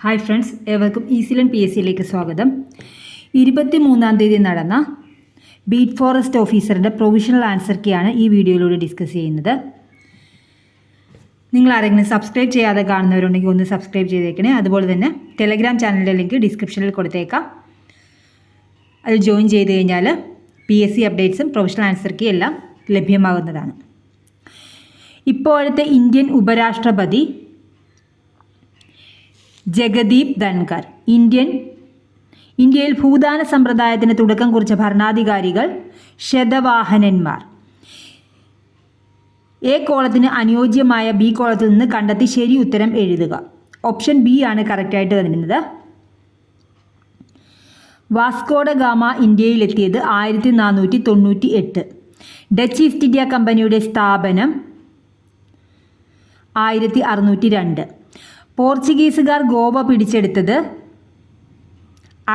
Hi friends, ഏവർക്കും ഈസിലൻ PSCയിലേക്ക് സ്വാഗതം. 23-ാം തീയതി നടന്ന ബീറ്റ് ഫോറസ്റ്റ് ഓഫീസറിൻ്റെ പ്രൊവിഷണൽ ആൻസർ കീയാണ് ഈ വീഡിയോയിലൂടെ ഡിസ്കസ് ചെയ്യുന്നത്. നിങ്ങൾ ആരെങ്കിലും സബ്സ്ക്രൈബ് ചെയ്യാതെ കാണുന്നവരുണ്ടെങ്കിൽ ഒന്ന് സബ്സ്ക്രൈബ് ചെയ്തേക്കണേ. അതുപോലെ തന്നെ ടെലഗ്രാം ചാനലിൻ്റെ ലിങ്ക് ഡിസ്ക്രിപ്ഷനിൽ കൊടുത്തേക്കാം. അത് ജോയിൻ ചെയ്ത് കഴിഞ്ഞാൽ PSC അപ്ഡേറ്റ്സും പ്രൊവിഷണൽ ആൻസർ കീ എല്ലാം ലഭ്യമാകുന്നതാണ്. ഇപ്പോഴത്തെ ഇന്ത്യൻ ഉപരാഷ്ട്രപതി ജഗദീപ് ധൻകർ. ഇന്ത്യയിൽ ഭൂദാന സമ്പ്രദായത്തിന് തുടക്കം കുറിച്ച ഭരണാധികാരികൾ ശതവാഹനന്മാർ. എ കോളത്തിന് അനുയോജ്യമായ ബി കോളത്തിൽ നിന്ന് കണ്ടെത്തി ശരി ഉത്തരം എഴുതുക. ഓപ്ഷൻ ബി ആണ് കറക്റ്റായിട്ട് വരുന്നത്. വാസ്കോഡ ഗാമ ഇന്ത്യയിലെത്തിയത് 1498. ഡച്ച് ഈസ്റ്റ് ഇന്ത്യ കമ്പനിയുടെ സ്ഥാപനം 1602. പോർച്ചുഗീസുകാർ ഗോവ പിടിച്ചെടുത്തത്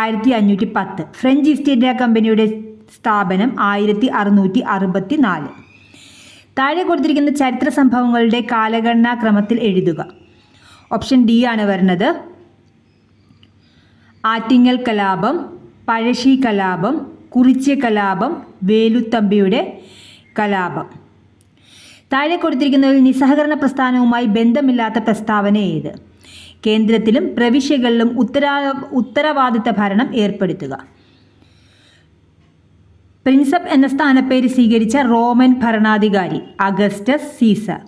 1510. ഫ്രഞ്ച് ഈസ്റ്റ് ഇന്ത്യ കമ്പനിയുടെ സ്ഥാപനം 1664. താഴെ കൊടുത്തിരിക്കുന്ന ചരിത്ര സംഭവങ്ങളുടെ കാലഗണനാ ക്രമത്തിൽ എഴുതുക. ഓപ്ഷൻ ഡി ആണ് വരുന്നത്. ആറ്റിങ്ങൽ കലാപം, പഴശ്ശി കലാപം, കുറിച്യ കലാപം, വേലുത്തമ്പിയുടെ കലാപം. താഴെ കൊടുത്തിരിക്കുന്നതിൽ നിസ്സഹകരണ പ്രസ്ഥാനവുമായി ബന്ധമില്ലാത്ത പ്രസ്താവന ഏത്? കേന്ദ്രത്തിലും പ്രവിശ്യകളിലും ഉത്തരവാദിത്ത ഭരണം ഏർപ്പെടുത്തുക. പ്രിൻസപ്പ് എന്ന സ്ഥാനപ്പേര് സ്വീകരിച്ച റോമൻ ഭരണാധികാരി അഗസ്റ്റസ് സീസർ.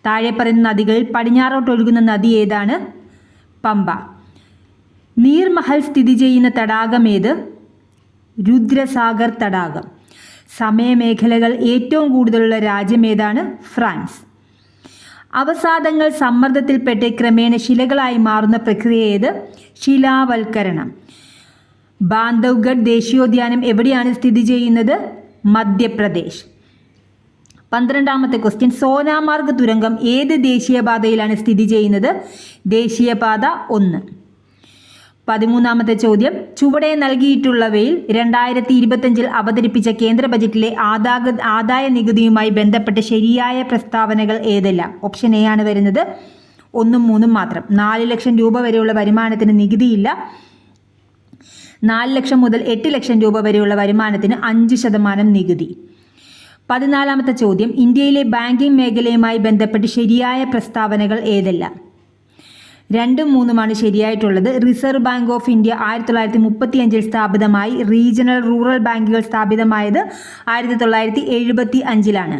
താഴെ പറയുന്ന നദികളിൽ പടിഞ്ഞാറോട്ട് ഒഴുകുന്ന നദി ഏതാണ്? പമ്പ. നീർമഹൽ സ്ഥിതി ചെയ്യുന്ന തടാകം ഏത്? രുദ്രസാഗർ തടാകം. സമയമേഖലകൾ ഏറ്റവും കൂടുതലുള്ള രാജ്യം ഏതാണ്? ഫ്രാൻസ്. അവസാദങ്ങൾ സമ്മർദ്ദത്തിൽപ്പെട്ട് ക്രമേണ ശിലകളായി മാറുന്ന പ്രക്രിയ ഏത്? ശിലാവൽക്കരണം. ബാന്ധവ്ഗഡ് ദേശീയോദ്യാനം എവിടെയാണ് സ്ഥിതി ചെയ്യുന്നത്? മധ്യപ്രദേശ്. 12ാമത്തെ ക്വസ്റ്റ്യൻ, സോനാമാർഗ് തുരങ്കം ഏത് ദേശീയപാതയിലാണ് സ്ഥിതി ചെയ്യുന്നത്? ദേശീയപാത 1. 13ാമത്തെ ചോദ്യം, ചുവടെ നൽകിയിട്ടുള്ളവയിൽ 2025 അവതരിപ്പിച്ച കേന്ദ്ര ബജറ്റിലെ ആദായ നികുതിയുമായി ബന്ധപ്പെട്ട ശരിയായ പ്രസ്താവനകൾ ഏതെല്ലാം? ഓപ്ഷൻ എ ആണ് വരുന്നത്. 1ഉം 3ഉം മാത്രം. 4 ലക്ഷം രൂപ വരെയുള്ള വരുമാനത്തിന് നികുതിയില്ല. 4 ലക്ഷം മുതൽ 8 ലക്ഷം രൂപ വരെയുള്ള വരുമാനത്തിന് 5% നികുതി. 14ാമത്തെ ചോദ്യം, ഇന്ത്യയിലെ ബാങ്കിംഗ് മേഖലയുമായി ബന്ധപ്പെട്ട് ശരിയായ പ്രസ്താവനകൾ ഏതെല്ലാം? 2ഉം 3ഉമാണ് ശരിയായിട്ടുള്ളത്. റിസർവ് ബാങ്ക് ഓഫ് ഇന്ത്യ 1935 സ്ഥാപിതമായി. റീജിയണൽ റൂറൽ ബാങ്കുകൾ സ്ഥാപിതമായത് 1975.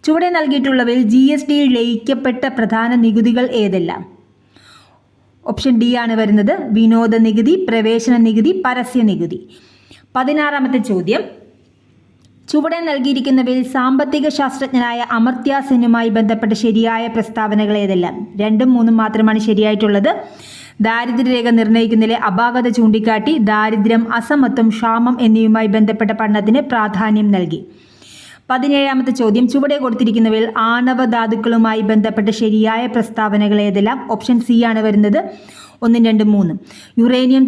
ചുവടെ നൽകിയിട്ടുള്ളവയിൽ GSTയിൽ ലയിക്കപ്പെട്ട പ്രധാന നികുതികൾ ഏതെല്ലാം? ഓപ്ഷൻ ഡി ആണ് വരുന്നത്. വിനോദ നികുതി, പ്രവേശന നികുതി, പരസ്യ നികുതി. 16ാമത്തെ ചോദ്യം, ചുവടെ നൽകിയിരിക്കുന്നവയിൽ സാമ്പത്തിക ശാസ്ത്രജ്ഞനായ അമർത്യ സെന്നുമായി ബന്ധപ്പെട്ട ശരിയായ പ്രസ്താവനകൾ ഏതെല്ലാം? 2ഉം 3ഉം മാത്രമാണ് ശരിയായിട്ടുള്ളത്. ദാരിദ്ര്യരേഖ നിർണ്ണയിക്കുന്നതിലെ അപാകത ചൂണ്ടിക്കാട്ടി ദാരിദ്ര്യം, അസമത്വം, ക്ഷാമം എന്നിവയുമായി ബന്ധപ്പെട്ട പഠനത്തിന് പ്രാധാന്യം നൽകി. 17ാമത്തെ ചോദ്യം, ചുവടെ കൊടുത്തിരിക്കുന്നവയിൽ ആണവ ധാതുക്കളുമായി ബന്ധപ്പെട്ട ശരിയായ പ്രസ്താവനകൾ ഏതെല്ലാം? ഓപ്ഷൻ സി ആണ് വരുന്നത്. 1, 2, 3. യുറേനിയം,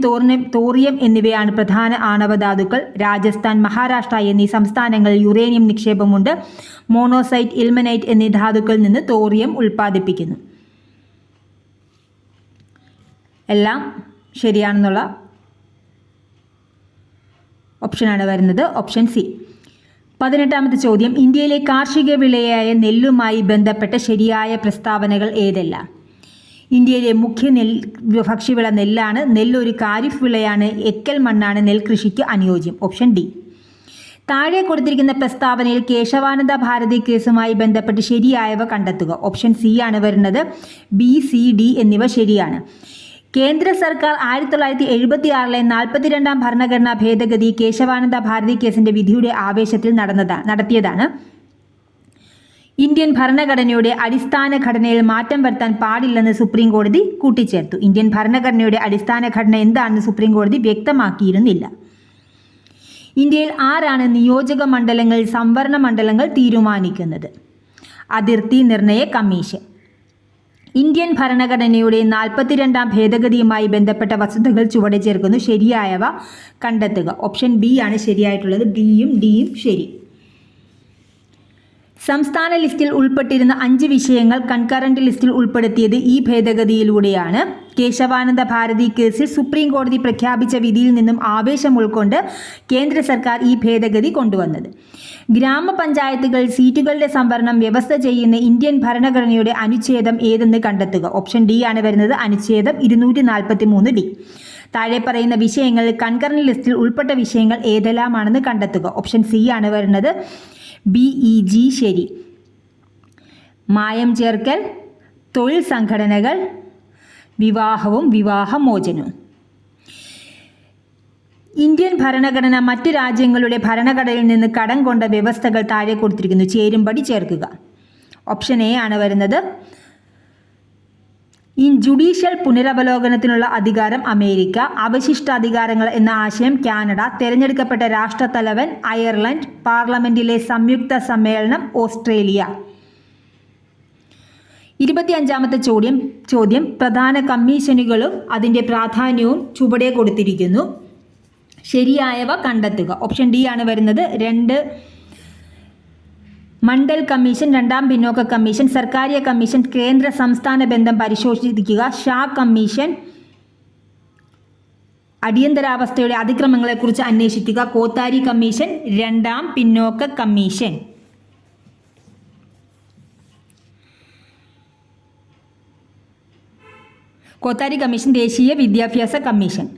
തോറിയം എന്നിവയാണ് പ്രധാന ആണവധാതുക്കൾ. രാജസ്ഥാൻ, മഹാരാഷ്ട്ര എന്നീ സംസ്ഥാനങ്ങളിൽ യുറേനിയം നിക്ഷേപമുണ്ട്. മോണോസൈറ്റ്, ഇൽമനൈറ്റ് എന്നീ ധാതുക്കളിൽ നിന്ന് തോറിയം ഉൽപ്പാദിപ്പിക്കുന്നു. എല്ലാം ശരിയാണെന്നുള്ള ഓപ്ഷനാണ് വരുന്നത്. Option C. 18ാമത്തെ ചോദ്യം, ഇന്ത്യയിലെ കാർഷിക വിളയായ നെല്ലുമായി ബന്ധപ്പെട്ട ശരിയായ പ്രസ്താവനകൾ ഏതെല്ലാം? ഇന്ത്യയിലെ മുഖ്യ ഭക്ഷ്യവിള നെല്ലാണ്. നെല്ലൊരു ഖാരിഫ് വിളയാണ്. എക്കൽ മണ്ണാണ് നെൽകൃഷിക്ക് അനുയോജ്യം. Option D. താഴെ കൊടുത്തിരിക്കുന്ന പ്രസ്താവനയിൽ കേശവാനന്ദ ഭാരതി കേസുമായി ബന്ധപ്പെട്ട് ശരിയായവ കണ്ടെത്തുക. ഓപ്ഷൻ സി ആണ് വരുന്നത്. ബി, സി, ഡി എന്നിവ ശരിയാണ്. കേന്ദ്ര സർക്കാർ 1976 42ാം ഭരണഘടനാ ഭേദഗതി കേശവാനന്ദ ഭാരതി കേസിന്റെ വിധിയുടെ ആവേശത്തിൽ നടത്തിയതാണ്. ഇന്ത്യൻ ഭരണഘടനയുടെ അടിസ്ഥാന ഘടനയിൽ മാറ്റം വരുത്താൻ പാടില്ലെന്ന് സുപ്രീം കോടതി കൂട്ടിച്ചേർത്തു. ഇന്ത്യൻ ഭരണഘടനയുടെ അടിസ്ഥാന ഘടന എന്താണെന്ന് സുപ്രീം കോടതി വ്യക്തമാക്കിയിരുന്നില്ല. ഇന്ത്യയിൽ ആരാണ് നിയോജക മണ്ഡലങ്ങളിൽ സംവരണ മണ്ഡലങ്ങൾ തീരുമാനിക്കുന്നത്? അതിർത്തി നിർണയ കമ്മീഷൻ. ഇന്ത്യൻ ഭരണഘടനയുടെ 42ാം ഭേദഗതിയുമായി ബന്ധപ്പെട്ട വസ്തുതകൾ ചുവടെ ചേർക്കുന്നു. ശരിയായവ കണ്ടെത്തുക. ഓപ്ഷൻ ബി ആണ് ശരിയായിട്ടുള്ളത്. ബിയും ഡിയും ശരി. സംസ്ഥാന ലിസ്റ്റിൽ ഉൾപ്പെട്ടിരുന്ന 5 വിഷയങ്ങൾ കൺകറന്റ് ലിസ്റ്റിൽ ഉൾപ്പെടുത്തിയത് ഈ ഭേദഗതിയിലൂടെയാണ്. കേശവാനന്ദ ഭാരതി കേസിൽ സുപ്രീം കോടതി പ്രഖ്യാപിച്ച വിധിയിൽ നിന്നും ആവേശം ഉൾക്കൊണ്ട് കേന്ദ്ര സർക്കാർ ഈ ഭേദഗതി കൊണ്ടുവന്നത്. ഗ്രാമപഞ്ചായത്തുകൾ സീറ്റുകളുടെ സംവരണം വ്യവസ്ഥ ചെയ്യുന്ന ഇന്ത്യൻ ഭരണഘടനയുടെ അനുച്ഛേദം ഏതെന്ന് കണ്ടെത്തുക. ഓപ്ഷൻ ഡി ആണ് വരുന്നത്, അനുച്ഛേദം 243D. താഴെ പറയുന്ന വിഷയങ്ങളിൽ കൺകറന്റ് ലിസ്റ്റിൽ ഉൾപ്പെട്ട വിഷയങ്ങൾ ഏതെല്ലാമാണെന്ന് കണ്ടെത്തുക. ഓപ്ഷൻ സി ആണ് വരുന്നത്, BEG ശരി. മായം ചേർക്കൽ, തൊഴിൽ സംഘടനകൾ, വിവാഹവും വിവാഹമോചനവും. ഇന്ത്യൻ ഭരണഘടന മറ്റ് രാജ്യങ്ങളുടെ ഭരണഘടനയിൽ നിന്ന് കടം കൊണ്ട വ്യവസ്ഥകൾ താഴെ കൊടുത്തിരിക്കുന്നു. ചേരുംപടി ചേർക്കുക. ഓപ്ഷൻ എ ആണ് വരുന്നത്. ജുഡീഷ്യൽ പുനരവലോകനത്തിനുള്ള അധികാരം അമേരിക്ക, അവശിഷ്ടാധികാരങ്ങൾ എന്ന ആശയം കാനഡ, തിരഞ്ഞെടുക്കപ്പെട്ട രാഷ്ട്രത്തലവൻ അയർലൻഡ്, പാർലമെന്റിലെ സംയുക്ത സമ്മേളനം ഓസ്ട്രേലിയ. 25ാമത്തെ ചോദ്യം പ്രധാന കമ്മീഷനുകളും അതിൻ്റെ പ്രാധാന്യവും ചുവടെ കൊടുത്തിരിക്കുന്നു. ശരിയായവ കണ്ടെത്തുക. ഓപ്ഷൻ ഡി ആണ് വരുന്നത്. 2 മണ്ഡൽ കമ്മീഷൻ, 2ാം പിന്നോക്ക കമ്മീഷൻ, സർക്കാരിയ കമ്മീഷൻ, കേന്ദ്ര സംസ്ഥാന ബന്ധം പരിശോധിക്കുക, ഷാ കമ്മീഷൻ, അടിയന്തരാവസ്ഥയുടെ അതിക്രമങ്ങളെക്കുറിച്ച് അന്വേഷിക്കുക, കോത്താരി കമ്മീഷൻ, 2ാം പിന്നോക്ക കമ്മീഷൻ. കോത്താരി കമ്മീഷൻ ദേശീയ വിദ്യാഭ്യാസ കമ്മീഷൻ.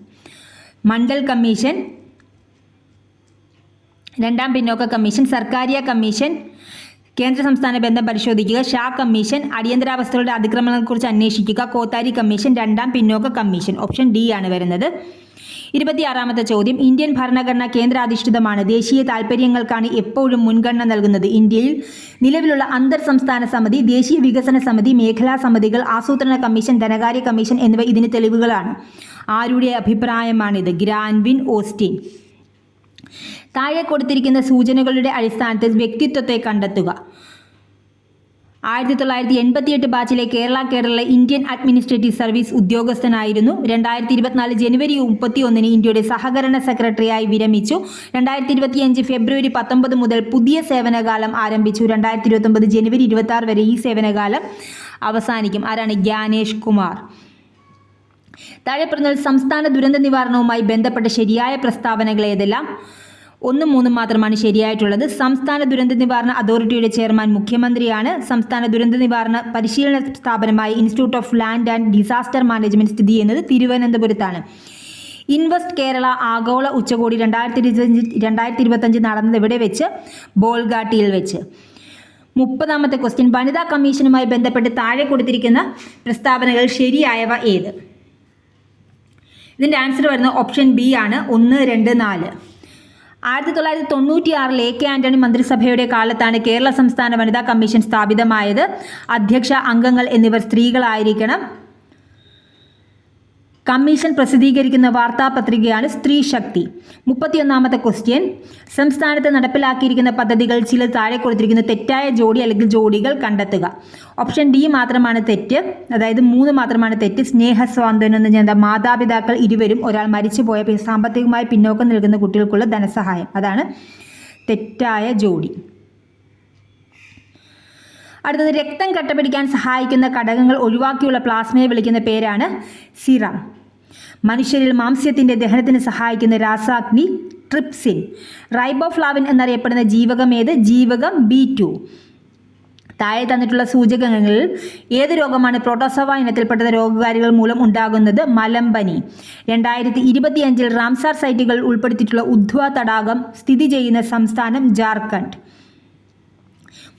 മണ്ഡൽ കമ്മീഷൻ, 2ാം പിന്നോക്ക കമ്മീഷൻ, സർക്കാരിയ കമ്മീഷൻ, കേന്ദ്ര സംസ്ഥാന ബന്ധം പരിശോധിക്കുക, ഷാ കമ്മീഷൻ, അടിയന്തരാവസ്ഥകളുടെ അതിക്രമങ്ങളെക്കുറിച്ച് അന്വേഷിക്കുക, കോത്താരി കമ്മീഷൻ, 2ാം പിന്നോക്ക കമ്മീഷൻ. ഓപ്ഷൻ ഡി ആണ് വരുന്നത്. 26ാമത്തെ ചോദ്യം ഇന്ത്യൻ ഭരണഘടന കേന്ദ്രാധിഷ്ഠിതമാണ്. ദേശീയ താൽപ്പര്യങ്ങൾക്കാണ് എപ്പോഴും മുൻഗണന നൽകുന്നത്. ഇന്ത്യയിൽ നിലവിലുള്ള അന്തർ സംസ്ഥാന സമിതി, ദേശീയ വികസന സമിതി, മേഖലാ സമിതികൾ, ആസൂത്രണ കമ്മീഷൻ, ധനകാര്യ കമ്മീഷൻ എന്നിവ ഇതിന് തെളിവുകളാണ്. ആരുടെ അഭിപ്രായമാണിത്? ഗ്രാൻവിൻ ഓസ്റ്റിൻ. താഴെ കൊടുത്തിരിക്കുന്ന സൂചനകളുടെ അടിസ്ഥാനത്തിൽ വ്യക്തിത്വത്തെ കണ്ടെത്തുക. 1988 ബാച്ചിലെ കേരള കേഡറിലെ ഇന്ത്യൻ അഡ്മിനിസ്ട്രേറ്റീവ് സർവീസ് ഉദ്യോഗസ്ഥനായിരുന്നു. 2024 ജനുവരി 31 ഇന്ത്യയുടെ സഹകരണ സെക്രട്ടറിയായി വിരമിച്ചു. 2025 ഫെബ്രുവരി 19 മുതൽ പുതിയ സേവനകാലം ആരംഭിച്ചു. 2029 ജനുവരി 26 വരെ ഈ സേവനകാലം അവസാനിക്കും. ആരാണ്? ജ്ഞാനേഷ് കുമാർ. താഴെ പറഞ്ഞാൽ സംസ്ഥാന ദുരന്ത നിവാരണവുമായി ബന്ധപ്പെട്ട ശരിയായ പ്രസ്താവനകൾ ഏതെല്ലാം? 1, 3 മാത്രമാണ് ശരിയായിട്ടുള്ളത്. സംസ്ഥാന ദുരന്ത നിവാരണ അതോറിറ്റിയുടെ ചെയർമാൻ മുഖ്യമന്ത്രിയാണ്. സംസ്ഥാന ദുരന്ത നിവാരണ പരിശീലന സ്ഥാപനമായ institute of land and disaster management സ്ഥിതി ചെയ്യുന്നത് തിരുവനന്തപുരത്താണ്. ഇൻവെസ്റ്റ് കേരള ആഗോള ഉച്ചകോടി 2025 നടന്നത് എവിടെ വെച്ച്? ബോൾഗാട്ടിയിൽ വെച്ച്. 30ാമത്തെ ക്വസ്റ്റ്യൻ വനിതാ കമ്മീഷനുമായി ബന്ധപ്പെട്ട് താഴെ കൊടുത്തിരിക്കുന്ന പ്രസ്താവനകൾ ശരിയായവ ഏത്? ഇതിൻ്റെ ആൻസർ വരുന്നത് ഓപ്ഷൻ ബി ആണ്. 1, 2, 4. 1996 AK ആന്റണി മന്ത്രിസഭയുടെ കാലത്താണ് കേരള സംസ്ഥാന വനിതാ കമ്മീഷൻ സ്ഥാപിതമായത്. അധ്യക്ഷ, അംഗങ്ങൾ എന്നിവർ സ്ത്രീകളായിരിക്കണം. കമ്മീഷൻ പ്രസിദ്ധീകരിക്കുന്ന വാർത്താപത്രികയാണ് സ്ത്രീ ശക്തി. 31ാമത്തെ ക്വസ്റ്റ്യൻ സംസ്ഥാനത്ത് നടപ്പിലാക്കിയിരിക്കുന്ന പദ്ധതികൾ ചില താഴെ കൊടുത്തിരിക്കുന്ന തെറ്റായ ജോഡി അല്ലെങ്കിൽ ജോഡികൾ കണ്ടെത്തുക. ഓപ്ഷൻ ഡി മാത്രമാണ് തെറ്റ്, അതായത് 3 മാത്രമാണ് തെറ്റ്. സ്നേഹസ്വാന്തനം എന്ന് പറഞ്ഞാൽ മാതാപിതാക്കൾ ഇരുവരും ഒരാൾ മരിച്ചുപോയ സാമ്പത്തികമായി പിന്നോക്കം നിൽക്കുന്ന കുട്ടികൾക്കുള്ള ധനസഹായം, അതാണ് തെറ്റായ ജോഡി. അടുത്തത് രക്തം കട്ടപിടിക്കാൻ സഹായിക്കുന്ന ഘടകങ്ങൾ ഒഴിവാക്കിയുള്ള പ്ലാസ്മയെ വിളിക്കുന്ന പേരാണ് സിറം. മനുഷ്യരിൽ മാംസ്യത്തിൻ്റെ ദഹനത്തിന് സഹായിക്കുന്ന രാസാഗ്നി ട്രിപ്സിൻ. റൈബോഫ്ലാവിൻ എന്നറിയപ്പെടുന്ന ജീവകം ഏത്? ജീവകം B2. താഴെ തന്നിട്ടുള്ള സൂചകങ്ങളിൽ ഏത് രോഗമാണ് പ്രോട്ടോസോവ ഇനത്തിൽപ്പെട്ട രോഗകാരികൾ മൂലം ഉണ്ടാകുന്നത്? മലമ്പനി. 2025 റാംസാർ സൈറ്റുകൾ ഉൾപ്പെടുത്തിയിട്ടുള്ള ഉദ്ധ്വ തടാകം സ്ഥിതി ചെയ്യുന്ന സംസ്ഥാനം ജാർഖണ്ഡ്.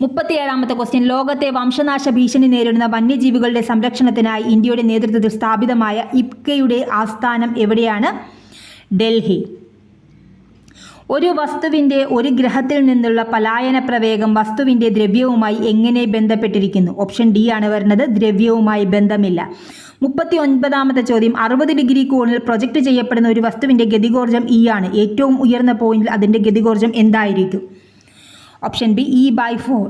37ാമത്തെ ക്വസ്റ്റ്യൻ ലോകത്തെ വംശനാശ ഭീഷണി നേരിടുന്ന വന്യജീവികളുടെ സംരക്ഷണത്തിനായി ഇന്ത്യയുടെ നേതൃത്വത്തിൽ സ്ഥാപിതമായ ഇപ്കയുടെ ആസ്ഥാനം എവിടെയാണ്? ഡൽഹി. ഒരു വസ്തുവിൻ്റെ ഒരു ഗ്രഹത്തിൽ നിന്നുള്ള പലായന പ്രവേഗം വസ്തുവിൻ്റെ ദ്രവ്യവുമായി എങ്ങനെ ബന്ധപ്പെട്ടിരിക്കുന്നു? ഓപ്ഷൻ ഡി ആണ് വരുന്നത്, ദ്രവ്യവുമായി ബന്ധമില്ല. 39ാമത്തെ ചോദ്യം 60 ഡിഗ്രി കോണിൽ പ്രൊജക്റ്റ് ചെയ്യപ്പെടുന്ന ഒരു വസ്തുവിൻ്റെ ഗതികോർജ്ജം E ആണ്. ഏറ്റവും ഉയർന്ന പോയിന്റിൽ അതിൻ്റെ ഗതികോർജ്ജം എന്തായിരിക്കും? Option B E/4.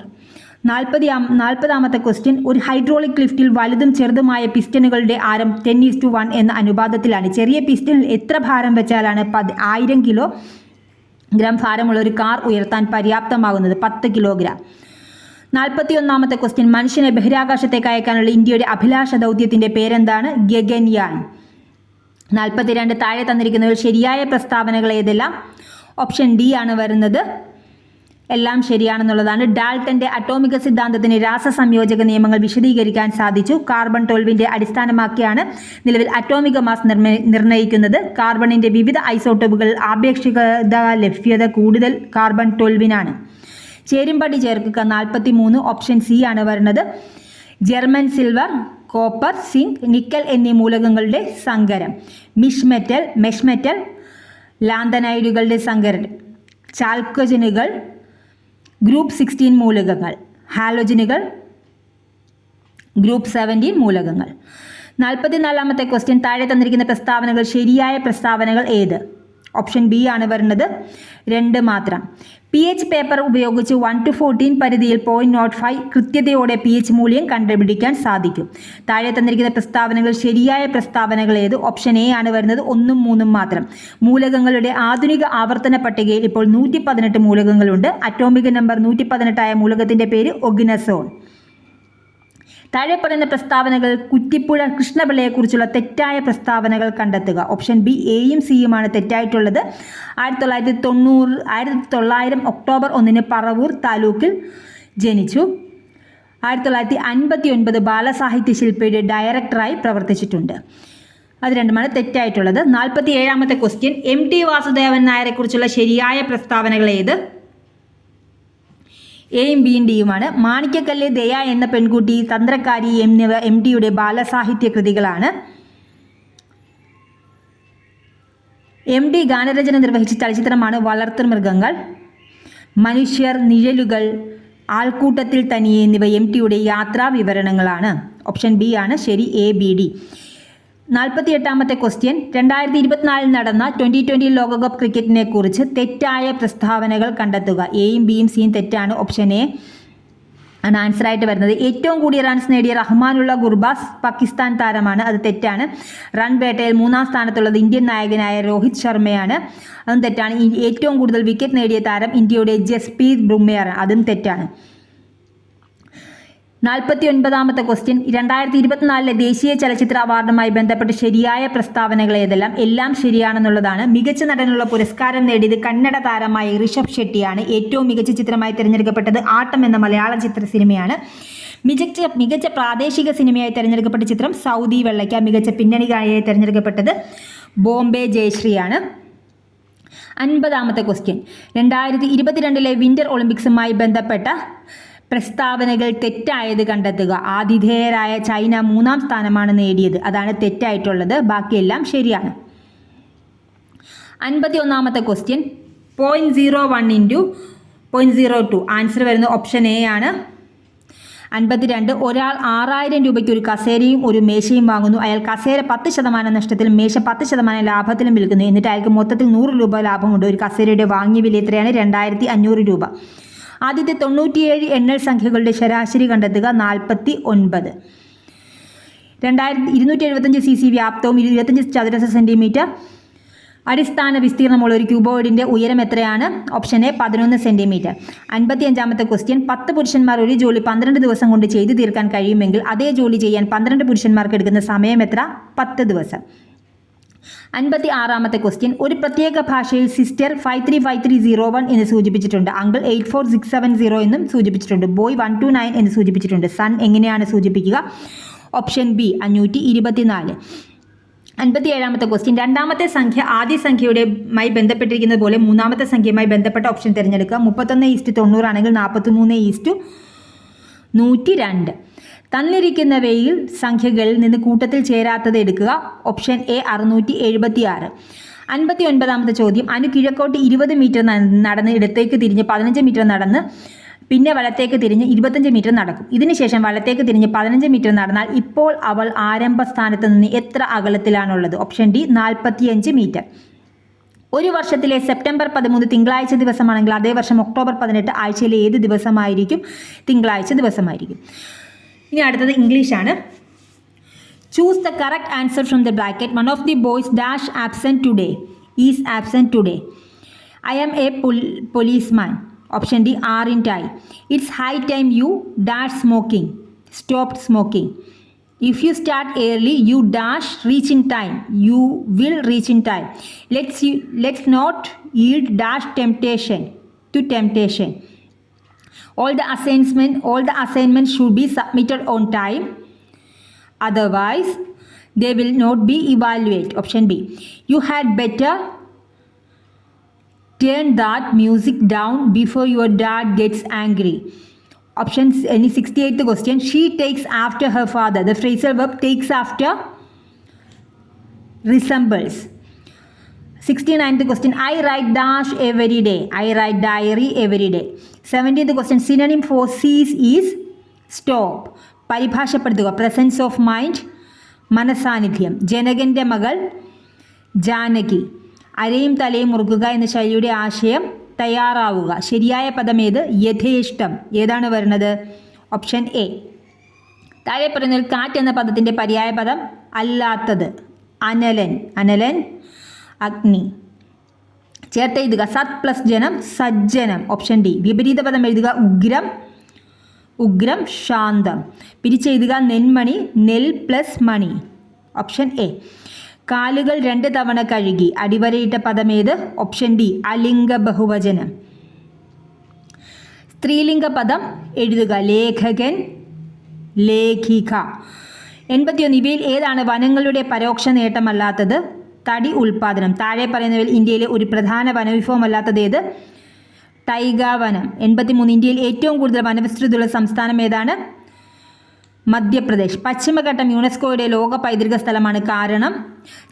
40ാമത്തെ ക്വസ്റ്റ്യൻ ഒരു ഹൈഡ്രോളിക് ലിഫ്റ്റിൽ വലുതും ചെറുതുമായ പിസ്റ്റനുകളുടെ ആരം 10:1 എന്ന അനുപാതത്തിലാണ്. ചെറിയ പിസ്റ്റനിൽ എത്ര ഭാരം വെച്ചാലാണ് 1000 കിലോഗ്രാം ഭാരമുള്ള ഒരു കാർ ഉയർത്താൻ പര്യാപ്തമാകുന്നത്? 10 കിലോഗ്രാം. 41ാമത്തെ ക്വസ്റ്റ്യൻ, മനുഷ്യനെ ബഹിരാകാശത്തേക്ക് അയക്കാനുള്ള ഇന്ത്യയുടെ അഭിലാഷ ദൗത്യത്തിൻ്റെ പേരെന്താണ്? ഗഗൻയാൻ. 42, താഴെ തന്നിരിക്കുന്നവർ ശരിയായ പ്രസ്താവനകൾ ഏതെല്ലാം? ഓപ്ഷൻ ഡി ആണ് വരുന്നത്. എല്ലാം ശരിയാണെന്നുള്ളതാണ്. ഡാൾട്ടന്റെ അറ്റോമിക സിദ്ധാന്തത്തിന് രാസസംയോജക നിയമങ്ങൾ വിശദീകരിക്കാൻ സാധിച്ചു. കാർബൺ 12 അടിസ്ഥാനമാക്കിയാണ് നിലവിൽ അറ്റോമിക മാസ് നിർണ്ണയിക്കുന്നത്. കാർബണിന്റെ വിവിധ ഐസോട്ടോപ്പുകൾ ആപേക്ഷികത ലഭ്യത കൂടുതൽ കാർബൺ 12-നാണ്. ചേരുംപടി ചേർക്കുക 43, ഓപ്ഷൻ സി ആണ് വരുന്നത്. German silver, copper, zinc, nickel എന്നീ മൂലകങ്ങളുടെ സങ്കരം. മെഷ് മെറ്റൽ, ലാന്തനൈഡുകളുടെ സങ്കരം. ചാൽക്കജനുകൾ, ഗ്രൂപ്പ് 16 മൂലകങ്ങൾ. ഹാലോജനുകൾ, ഗ്രൂപ്പ് 17 മൂലകങ്ങൾ. 44ാമത്തെ ക്വസ്റ്റ്യൻ, താഴെ തന്നിരിക്കുന്ന പ്രസ്താവനകൾ ശരിയായ പ്രസ്താവനകൾ ഏത്? ഓപ്ഷൻ ബി ആണ് വരുന്നത്. 2 മാത്രം. pH പേപ്പർ ഉപയോഗിച്ച് 1 to 14 പരിധിയിൽ 0.05 കൃത്യതയോടെ pH മൂല്യം കണ്ടുപിടിക്കാൻ സാധിക്കും. താഴെ തന്നിരിക്കുന്ന പ്രസ്താവനകൾ ശരിയായ പ്രസ്താവനകൾ ഏത്? ഓപ്ഷൻ എ ആണ് വരുന്നത്. 1ഉം 3ഉം മാത്രം. മൂലകങ്ങളുടെ ആധുനിക ആവർത്തന പട്ടികയിൽ ഇപ്പോൾ 118 മൂലകങ്ങളുണ്ട്. അറ്റോമിക നമ്പർ 118 ആയ മൂലകത്തിന്റെ പേര് ഒഗ്നസോൺ. താഴെ പറയുന്ന പ്രസ്താവനകൾ കുറ്റിപ്പുഴ കൃഷ്ണപിള്ളയെക്കുറിച്ചുള്ള തെറ്റായ പ്രസ്താവനകൾ കണ്ടെത്തുക. ഓപ്ഷൻ ബി, എയും സിയുമാണ് തെറ്റായിട്ടുള്ളത്. 1900 ഒക്ടോബർ 1 പറവൂർ താലൂക്കിൽ ജനിച്ചു. 1959 ബാലസാഹിത്യ ശില്പിയുടെ ഡയറക്ടറായി പ്രവർത്തിച്ചിട്ടുണ്ട്. അത് രണ്ടുമാണ് തെറ്റായിട്ടുള്ളത്. 47ാമത്തെ ക്വസ്റ്റ്യൻ, MT വാസുദേവൻ നായരെക്കുറിച്ചുള്ള ശരിയായ പ്രസ്താവനകൾ ഏത്? എയും ബിയും ഡിയുമാണ്. മാണിക്യക്കല്ല്, ദയ എന്ന പെൺകുട്ടി, തന്ത്രക്കാരി എന്നിവ MTയുടെ ബാലസാഹിത്യ കൃതികളാണ്. MT ഗാനരചന നിർവഹിച്ച ചലച്ചിത്രമാണ് വളർത്തുമൃഗങ്ങൾ. മനുഷ്യർ, നിഴലുകൾ, ആൾക്കൂട്ടത്തിൽ തനിയെ എന്നിവ MTയുടെ യാത്രാ വിവരണങ്ങളാണ്. ഓപ്ഷൻ ബി ആണ് ശരി. ABD. 48ാമത്തെ ക്വസ്റ്റ്യൻ, 2024 നടന്ന 2020 ലോകകപ്പ് ക്രിക്കറ്റിനെ കുറിച്ച് തെറ്റായ പ്രസ്താവനകൾ കണ്ടെത്തുക. എയും ബിയും സിയും തെറ്റാണ്. ഓപ്ഷൻ എ ആണ് ആൻസർ ആയിട്ട് വരുന്നത്. ഏറ്റവും കൂടിയ റൺസ് നേടിയ റഹ്മാനുള്ള ഗുർബാസ് പാകിസ്ഥാൻ താരമാണ്. അത് തെറ്റാണ്. റൺ വേട്ടയിൽ 3ാം സ്ഥാനത്തുള്ളത് ഇന്ത്യൻ നായകനായ രോഹിത് ശർമ്മയാണ്. അതും തെറ്റാണ്. ഏറ്റവും കൂടുതൽ വിക്കറ്റ് നേടിയ താരം ഇന്ത്യയുടെ ജസ്പ്രീത് ബുംറയാണ്. അതും തെറ്റാണ്. 49ാമത്തെ ക്വസ്റ്റ്യൻ, 2024 ദേശീയ ചലച്ചിത്ര അവാർഡുമായി ബന്ധപ്പെട്ട് ശരിയായ പ്രസ്താവനകൾ ഏതെല്ലാം? എല്ലാം ശരിയാണെന്നുള്ളതാണ്. മികച്ച നടനുള്ള പുരസ്കാരം നേടിയത് കന്നഡ താരമായ ഋഷഭ് ഷെട്ടിയാണ്. ഏറ്റവും മികച്ച ചിത്രമായി തിരഞ്ഞെടുക്കപ്പെട്ടത് ആട്ടം എന്ന മലയാളം ചിത്ര സിനിമയാണ്. മികച്ച പ്രാദേശിക സിനിമയായി തിരഞ്ഞെടുക്കപ്പെട്ട ചിത്രം സൗദി വെള്ളയ്ക്ക. മികച്ച പിന്നണി ഗായികയായി തിരഞ്ഞെടുക്കപ്പെട്ടത് ബോംബെ ജയശ്രീയാണ്. 50ാമത്തെ ക്വസ്റ്റ്യൻ, 2022 വിന്റർ ഒളിമ്പിക്സുമായി ബന്ധപ്പെട്ട പ്രസ്താവനകൾ തെറ്റായത് കണ്ടെത്തുക. ആതിഥേയരായ ചൈന 3ാം സ്ഥാനമാണ് നേടിയത്. അതാണ് തെറ്റായിട്ടുള്ളത്. ബാക്കിയെല്ലാം ശരിയാണ്. 51ാമത്തെ ക്വസ്റ്റ്യൻ, 0.01 into 0.02. ആൻസർ വരുന്നത് ഓപ്ഷൻ എ ആണ്. 52, ഒരാൾ 6000 രൂപയ്ക്ക് ഒരു കസേരയും ഒരു മേശയും വാങ്ങുന്നു. അയാൾ കസേര 10% നഷ്ടത്തിലും മേശ 10% ലാഭത്തിലും വിൽക്കുന്നു. എന്നിട്ട് അയാൾക്ക് മൊത്തത്തിൽ 100 രൂപ ലാഭമുണ്ട്. ഒരു കസേരയുടെ വാങ്ങിയ വില എത്രയാണ്? 2500 രൂപ. ആദ്യത്തെ 97 എണ്ണൽ സംഖ്യകളുടെ ശരാശരി കണ്ടെത്തുക. 49. 275 cc വ്യാപ്തവും 25 ചതുരശ്ര സെൻറ്റിമീറ്റർ അടിസ്ഥാന വിസ്തീർണമുള്ള ഒരു ക്യൂബോയിഡിൻ്റെ ഉയരം എത്രയാണ്? Option A 11 centimetre. 55ാമത്തെ ക്വസ്റ്റ്യൻ, 10 പുരുഷന്മാർ ഒരു ജോലി 12 ദിവസം കൊണ്ട് ചെയ്തു തീർക്കാൻ കഴിയുമെങ്കിൽ അതേ ജോലി ചെയ്യാൻ 12 പുരുഷന്മാർക്ക് എടുക്കുന്ന സമയം എത്ര? 10 ദിവസം. 56ാമത്തെ ക്വസ്റ്റ്യൻ, ഒരു പ്രത്യേക ഭാഷയിൽ സിസ്റ്റർ 535301 എന്ന് സൂചിപ്പിച്ചിട്ടുണ്ട്. അങ്കിൾ 84670 എന്നും സൂചിപ്പിച്ചിട്ടുണ്ട്. ബോയ് 129 എന്ന് സൂചിപ്പിച്ചിട്ടുണ്ട്. സൺ എങ്ങനെയാണ് സൂചിപ്പിക്കുക? Option B 524. 57ാമത്തെ ക്വസ്റ്റ്യൻ, രണ്ടാമത്തെ സംഖ്യ ആദ്യ സംഖ്യയുമായി ബന്ധപ്പെട്ടിരിക്കുന്നത് പോലെ മൂന്നാമത്തെ സംഖ്യയുമായി ബന്ധപ്പെട്ട ഓപ്ഷൻ തിരഞ്ഞെടുക്കുക. 31:90 ആണെങ്കിൽ 43:102. തന്നിരിക്കുന്നവയിൽ സംഖ്യകളിൽ നിന്ന് കൂട്ടത്തിൽ ചേരാത്തത് എടുക്കുക. Option A 676. 59ാമത്തെ ചോദ്യം, അനു കിഴക്കോട്ട് 20 മീറ്റർ നടന്ന് ഇടത്തേക്ക് തിരിഞ്ഞ് 15 മീറ്റർ നടന്ന് പിന്നെ വലത്തേക്ക് തിരിഞ്ഞ് 25 മീറ്റർ നടക്കും. ഇതിനുശേഷം വലത്തേക്ക് തിരിഞ്ഞ് 15 മീറ്റർ നടന്നാൽ ഇപ്പോൾ അവൾ ആരംഭ സ്ഥാനത്ത് നിന്ന് എത്ര അകലത്തിലാണുള്ളത്? Option D 45 metre. ഒരു വർഷത്തിലെ സെപ്റ്റംബർ 13 തിങ്കളാഴ്ച ദിവസമാണെങ്കിൽ അതേ വർഷം ഒക്ടോബർ 18 ആഴ്ചയിലെ ഏത് ദിവസമായിരിക്കും? തിങ്കളാഴ്ച ദിവസമായിരിക്കും. ഇനി അടുത്തത് ഇംഗ്ലീഷാണ്. Choose the correct answer from the bracket. One of the boys dash absent today is absent today. I am a policeman. Option D aren't I. It's high time you dash smoking, stop smoking. If you start early, you dash reach in time. You will reach in time. Let's not yield dash temptation to temptation. All the assignments should be submitted on time. Otherwise, they will not be evaluated. Option B. You had better turn that music down before your dad gets angry. Option 68th question. She takes after her father. The phrasal verb takes after resembles. 69th question. I write dash every day. I write diary every day. 70th question. Synonym for cease is stop. പരിഭാഷപ്പെടുത്തുക. Presence of mind മനസാന്നിധ്യം. ജനകൻ്റെ മകൾ ജാനകി. അരയും തലയും മുറുക്കുക എന്ന ശൈലിയുടെ ആശയം തയ്യാറാവുക. ശരിയായ പദം ഏത്? യഥേഷ്ടം. ഏതാണ് വരുന്നത്? Option A. താഴെ പറയുന്നതിൽ കാറ്റ് എന്ന പദത്തിൻ്റെ പര്യായ പദം അല്ലാത്തത്. അനലൻ. അനലൻ അഗ്നി. ചേർത്ത് എഴുതുക. സത് പ്ലസ് ജനം സജ്ജനം. Option D. വിപരീത പദം എഴുതുക. ഉഗ്രം. ഉഗ്രം ശാന്തം. പിരിച്ചെഴുതുക. നെന്മണി നെൽ പ്ലസ് മണി. Option A. കാലുകൾ 2 തവണ കഴുകി. അടിവരയിട്ട പദമേത്? Option D. അലിംഗ ബഹുവചനം. സ്ത്രീലിംഗ പദം എഴുതുക. ലേഖകൻ ലേഖിക. 81. ഇവയിൽ ഏതാണ് വനങ്ങളുടെ പരോക്ഷ നേട്ടമല്ലാത്തത്? തടി ഉൽപ്പാദനം. താഴെ പറയുന്നവയിൽ ഇന്ത്യയിലെ ഒരു പ്രധാന വനവിഭവമല്ലാത്തത് ഏത്? ടൈഗ വനം. 83. ഇന്ത്യയിൽ ഏറ്റവും കൂടുതൽ വനവിസ്തൃതിയുള്ള സംസ്ഥാനം ഏതാണ്? മധ്യപ്രദേശ്. പശ്ചിമഘട്ടം യുനെസ്കോയുടെ ലോക പൈതൃക സ്ഥലമാണ്. കാരണം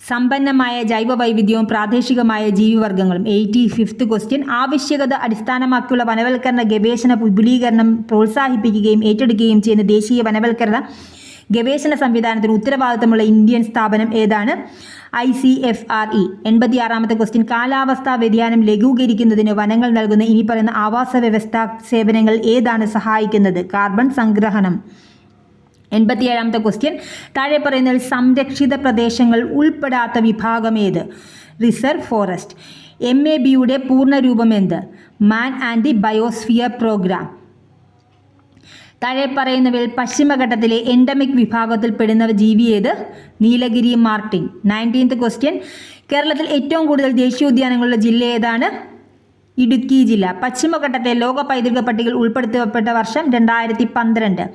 സമ്പന്നമായ ജൈവ വൈവിധ്യവും പ്രാദേശികമായ ജീവിവർഗ്ഗങ്ങളും. 85th question. ആവശ്യകത അടിസ്ഥാനമാക്കിയുള്ള വനവൽക്കരണ ഗവേഷണ വിപുലീകരണം പ്രോത്സാഹിപ്പിക്കുകയും ഏറ്റെടുക്കുകയും ചെയ്യുന്ന ദേശീയ വനവൽക്കരണ ഗവേഷണ സംവിധാനത്തിന് ഉത്തരവാദിത്തമുള്ള ഇന്ത്യൻ സ്ഥാപനം ഏതാണ്? ICFRE. 86th question. കാലാവസ്ഥാ വ്യതിയാനം ലഘൂകരിക്കുന്നതിന് വനങ്ങൾ നൽകുന്ന ഇനി പറയുന്ന ആവാസ വ്യവസ്ഥാ സേവനങ്ങൾ ഏതാണ് സഹായിക്കുന്നത്? കാർബൺ സംഗ്രഹണം. 87th question. താഴെ പറയുന്നതിൽ സംരക്ഷിത പ്രദേശങ്ങൾ ഉൾപ്പെടാത്ത വിഭാഗം ഏത്? Reserve forest. MABയുടെ പൂർണ്ണരൂപം എന്ത്? Man and the biosphere programme. താഴെ പറയുന്നവയിൽ പശ്ചിമഘട്ടത്തിലെ എൻഡമിക് വിഭാഗത്തിൽ പെടുന്ന ജീവി ഏത്? നീലഗിരി മാർട്ടിൻ. 19th question. കേരളത്തിൽ ഏറ്റവും കൂടുതൽ ദേശീയോദ്യാനങ്ങളുള്ള ജില്ല ഏതാണ്? ഇടുക്കി ജില്ല. പശ്ചിമഘട്ടത്തെ ലോക പൈതൃക പട്ടികയിൽ ഉൾപ്പെടുത്തപ്പെട്ട വർഷം 2012.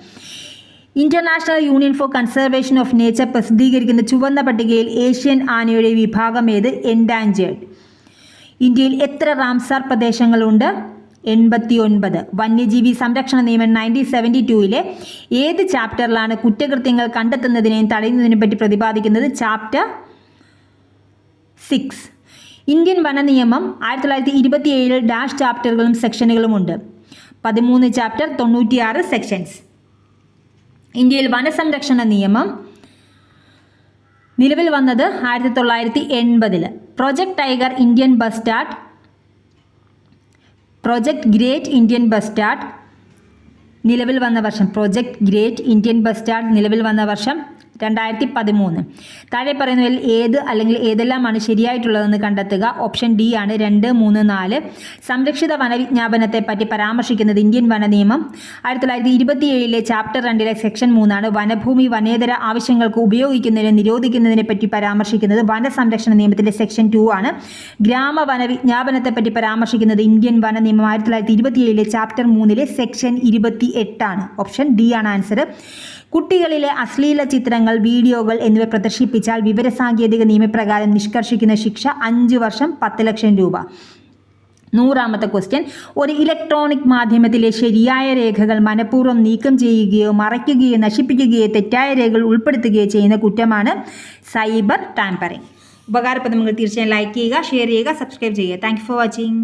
International Union for Conservation of Nature പ്രസിദ്ധീകരിക്കുന്ന ചുവന്ന പട്ടികയിൽ ഏഷ്യൻ ആനയുടെ വിഭാഗം ഏത്? എൻഡാഞ്ചേർഡ്. ഇന്ത്യയിൽ എത്ര റാംസാർ പ്രദേശങ്ങളുണ്ട്? 89. വന്യജീവി സംരക്ഷണ നിയമം 1972 ഏത് ചാപ്റ്ററിലാണ് കുറ്റകൃത്യങ്ങൾ കണ്ടെത്തുന്നതിനെയും തടയുന്നതിനെയും പറ്റി പ്രതിപാദിക്കുന്നത്? ചാപ്റ്റർ 6. ഇന്ത്യൻ വന നിയമം 1927 ഡാഷ് ചാപ്റ്ററുകളും സെക്ഷനുകളുമുണ്ട്. 13 chapter 96 sections. ഇന്ത്യയിൽ വനസംരക്ഷണ നിയമം നിലവിൽ വന്നത് 1980. Project tiger Indian bastard, project great Indian bastard നിലവിൽ വന്ന വർഷം. പ്രൊജക്ട് ഗ്രേറ്റ് ഇന്ത്യൻ ബസ്റ്റാർഡ് നിലവിൽ വന്ന വർഷം 2013. താഴെ പറയുന്നതിൽ ഏത് അല്ലെങ്കിൽ ഏതെല്ലാമാണ് ശരിയായിട്ടുള്ളതെന്ന് കണ്ടെത്തുക. ഓപ്ഷൻ ഡി ആണ് 2, 3, 4. സംരക്ഷിത വനവിജ്ഞാപനത്തെ പറ്റി പരാമർശിക്കുന്നത് ഇന്ത്യൻ വന നിയമം 1927 ചാപ്റ്റർ 2 സെക്ഷൻ 3 ആണ്. വനഭൂമി വനേതര ആവശ്യങ്ങൾക്ക് ഉപയോഗിക്കുന്നതിനെ നിരോധിക്കുന്നതിനെ പറ്റി പരാമർശിക്കുന്നത് വനസംരക്ഷണ നിയമത്തിൻ്റെ സെക്ഷൻ 2 ആണ്. ഗ്രാമ വനവിജ്ഞാപനത്തെ പറ്റി പരാമർശിക്കുന്നത് ഇന്ത്യൻ വന നിയമം 1927 ചാപ്റ്റർ 3 സെക്ഷൻ 28 ആണ്. ഓപ്ഷൻ ഡി ആണ് ആൻസർ. കുട്ടികളിലെ അശ്ലീല ചിത്രങ്ങൾ, വീഡിയോകൾ എന്നിവ പ്രദർശിപ്പിച്ചാൽ വിവരസാങ്കേതിക നിയമപ്രകാരം നിഷ്കർഷിക്കുന്ന ശിക്ഷ 5 വർഷം 10 ലക്ഷം രൂപ. 100th question. ഒരു ഇലക്ട്രോണിക് മാധ്യമത്തിലെ ശരിയായ രേഖകൾ മനഃപൂർവ്വം നീക്കം ചെയ്യുകയോ മറയ്ക്കുകയോ നശിപ്പിക്കുകയോ തെറ്റായ രേഖകൾ ഉൾപ്പെടുത്തുകയോ ചെയ്യുന്ന കുറ്റമാണ് സൈബർ ടാമ്പറിംഗ്. ഉപകാരപ്രദങ്ങൾ തീർച്ചയായും ലൈക്ക് ചെയ്യുക, ഷെയർ ചെയ്യുക, സബ്സ്ക്രൈബ് ചെയ്യുക. Thank you for watching.